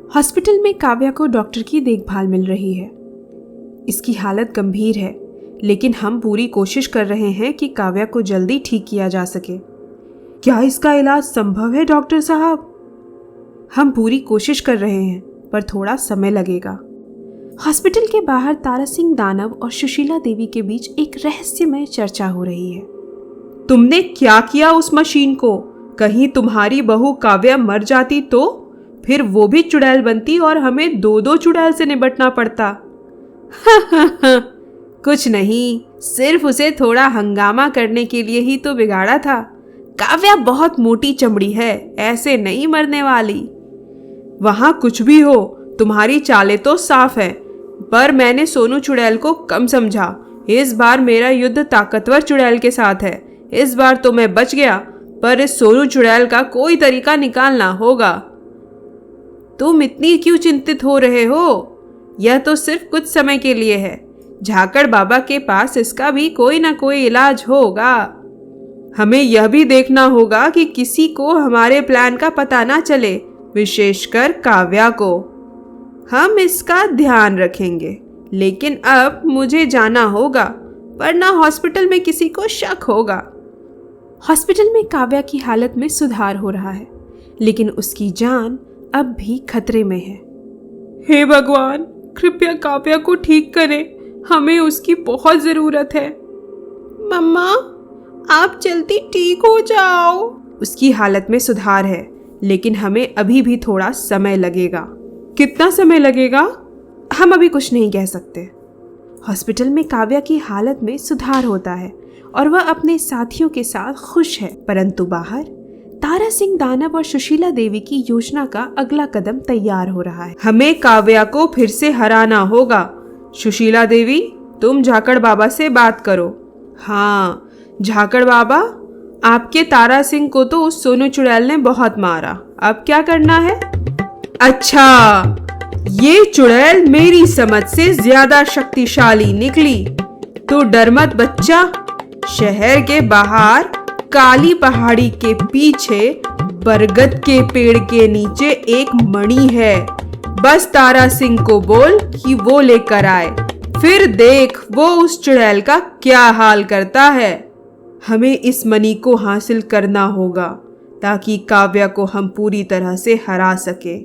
Hospital में काव्या को doctor की देखभाल मिल रही है। इसकी हालत गंभीर है, लेकिन हम पूरी कोशिश कर रहे हैं कि काव्या को जल्दी ठीक किया जा सके। क्या इसका इलाज संभव है डॉक्टर साहब? हम पूरी कोशिश कर रहे हैं, पर थोड़ा समय लगेगा। हॉस्पिटल के बाहर तारा सिंह दानव और सुशीला देवी के बीच एक रहस्यमय चर्चा हो रही है। तुमने क्या किया उस मशीन को? कहीं तुम्हारी बहू काव्या मर जाती तो? फिर वो भी चुड़ैल बनती और हमें दो दो चुड़ैल से निपटना पड़ता। कुछ नहीं, सिर्फ उसे थोड़ा हंगामा करने के लिए ही तो बिगाड़ा था। काव्या बहुत मोटी चमड़ी है, ऐसे नहीं मरने वाली। वहां कुछ भी हो, तुम्हारी चालें तो साफ है, पर मैंने सोनू चुड़ैल को कम समझा। इस बार मेरा युद्ध ताकतवर चुड़ैल के साथ है। इस बार तो मैं बच गया, पर इस सोनू चुड़ैल का कोई तरीका निकालना होगा। तुम इतनी क्यों चिंतित हो रहे हो? यह तो सिर्फ कुछ समय के लिए है। झाकड़ बाबा के पास इसका भी कोई ना कोई इलाज होगा। हमें यह भी देखना होगा कि किसी को हमारे प्लान का पता ना चले, विशेषकर काव्या को। हम इसका ध्यान रखेंगे, लेकिन अब मुझे जाना होगा, वरना हॉस्पिटल में किसी को शक होगा। हॉस्पिटल में काव्या की हालत में सुधार हो रहा है, लेकिन उसकी जान अब भी खतरे में है। हे भगवान, कृपया काव्या को ठीक करें, हमें उसकी बहुत जरूरत है। मम्मा, आप जल्दी ठीक हो जाओ। उसकी हालत में सुधार है, लेकिन हमें अभी भी थोड़ा समय लगेगा। कितना समय लगेगा? हम अभी कुछ नहीं कह सकते। हॉस्पिटल में काव्या की हालत में सुधार होता है और वह अपने साथियों के साथ खुश है, परंतु बाहर तारा सिंह दानव और सुशीला देवी की योजना का अगला कदम तैयार हो रहा है। हमें काव्या को फिर से हराना होगा। सुशीला देवी, तुम झाकड़ बाबा से बात करो। हाँ झाकड़ बाबा, आपके तारा सिंह को तो उस सोनू चुड़ैल ने बहुत मारा, अब क्या करना है? अच्छा, ये चुड़ैल मेरी समझ से ज्यादा शक्तिशाली निकली। तो डर मत बच्चा, शहर के बाहर काली पहाड़ी के पीछे बरगद के पेड़ के नीचे एक मणि है। बस तारा सिंह को बोल कि वो लेकर आए, फिर देख वो उस चुड़ैल का क्या हाल करता है। हमें इस मणि को हासिल करना होगा ताकि काव्या को हम पूरी तरह से हरा सके।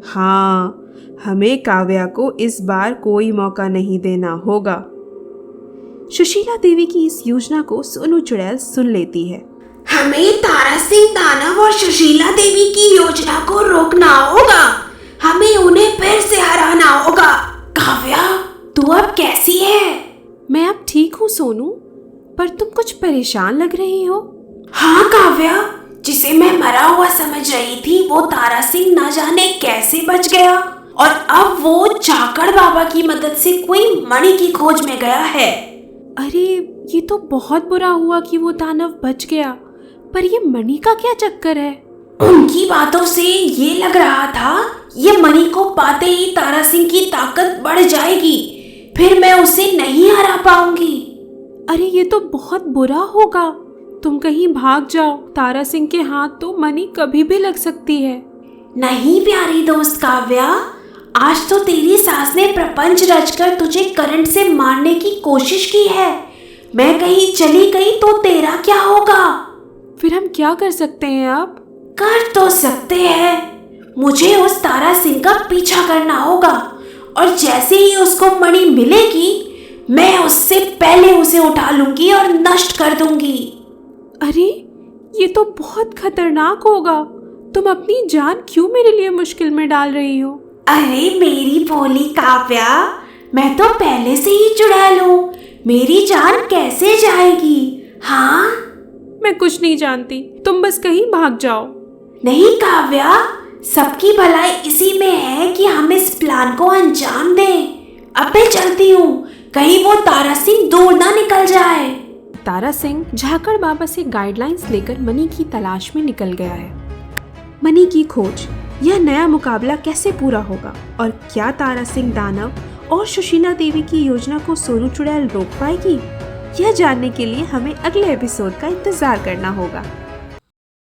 हाँ, हमें काव्या को इस बार कोई मौका नहीं देना होगा। सुशीला देवी की इस योजना को सोनू चुड़ैल सुन लेती है। हमें तारा सिंह दानव और सुशीला देवी की योजना को रोकना होगा। हमें उन्हें फिर से हराना होगा। काव्या, तू अब कैसी है? मैं अब ठीक हूँ सोनू, पर तुम कुछ परेशान लग रही हो। हाँ काव्या, जिसे मैं मरा हुआ समझ रही थी वो तारा सिंह न जाने कैसे बच गया, और अब वो झाकड़ बाबा की मदद से कोई मणि की खोज में गया है। अरे ये तो बहुत बुरा हुआ कि वो दानव बच गया, पर ये मणि का क्या चक्कर है? उनकी बातों से ये लग रहा था ये मणि को पाते ही तारा सिंह की ताकत बढ़ जाएगी, फिर मैं उसे नहीं हरा पाऊंगी। अरे ये तो बहुत बुरा होगा, तुम कहीं भाग जाओ। तारा सिंह के हाथ तो मणि कभी भी लग सकती है। नहीं प्यारी दोस्त काव्या, आज तो तेरी सास ने प्रपंच रचकर तुझे करंट से मारने की कोशिश की है। मैं कहीं चली गई तो तेरा क्या होगा? फिर हम क्या कर सकते हैं अब? कर तो सकते हैं, मुझे उस तारा सिंह का पीछा करना होगा, और जैसे ही उसको मणि मिलेगी मैं उससे पहले उसे उठा लूंगी और नष्ट कर दूंगी। अरे ये तो बहुत खतरनाक होगा, तुम अपनी जान क्यों मेरे लिए मुश्किल में डाल रही हो? अरे मेरी भोली काव्या, मैं तो पहले से ही चुड़ैल हूँ, मेरी जान कैसे जाएगी? हाँ, मैं कुछ नहीं जानती, तुम बस कहीं भाग जाओ। नहीं काव्या, सबकी भलाई इसी में है कि हम इस प्लान को अंजाम दें। अब मैं चलती हूँ, कहीं वो तारा सिंह दूर ना निकल जाए। तारा सिंह झाकड़ बाबा से गाइडलाइंस लेकर मणि की तलाश में निकल गया है। मणि की खोज, यह नया मुकाबला कैसे पूरा होगा, और क्या तारा सिंह दानव और सुशीला देवी की योजना को सोनू चुड़ैल रोक पाएगी? यह जानने के लिए हमें अगले एपिसोड का इंतजार करना होगा।